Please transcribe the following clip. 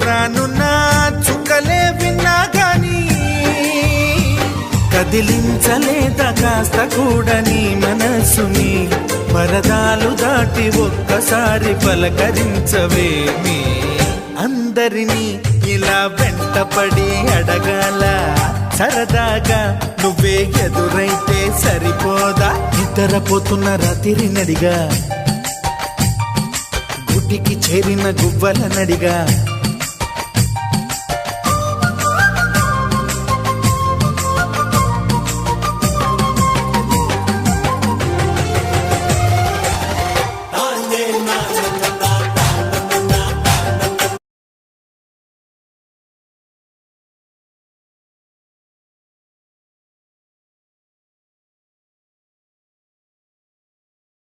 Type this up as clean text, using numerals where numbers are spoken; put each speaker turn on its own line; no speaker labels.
రానున్న చుక్కలే విన్నా గాని కదిలించలేదా కాస్త కూడా నీ మనసుని పరదాలు దాటి ఒక్కసారి పలకరించవేమి అందరినీ ఇలా వెంటపడి అడగాల సరదాగా నువ్వే ఎదురైతే సరిపోదా నిద్రపోతున్న రాత్రి నడిగా గుటికి చేరిన గువ్వల నడిగా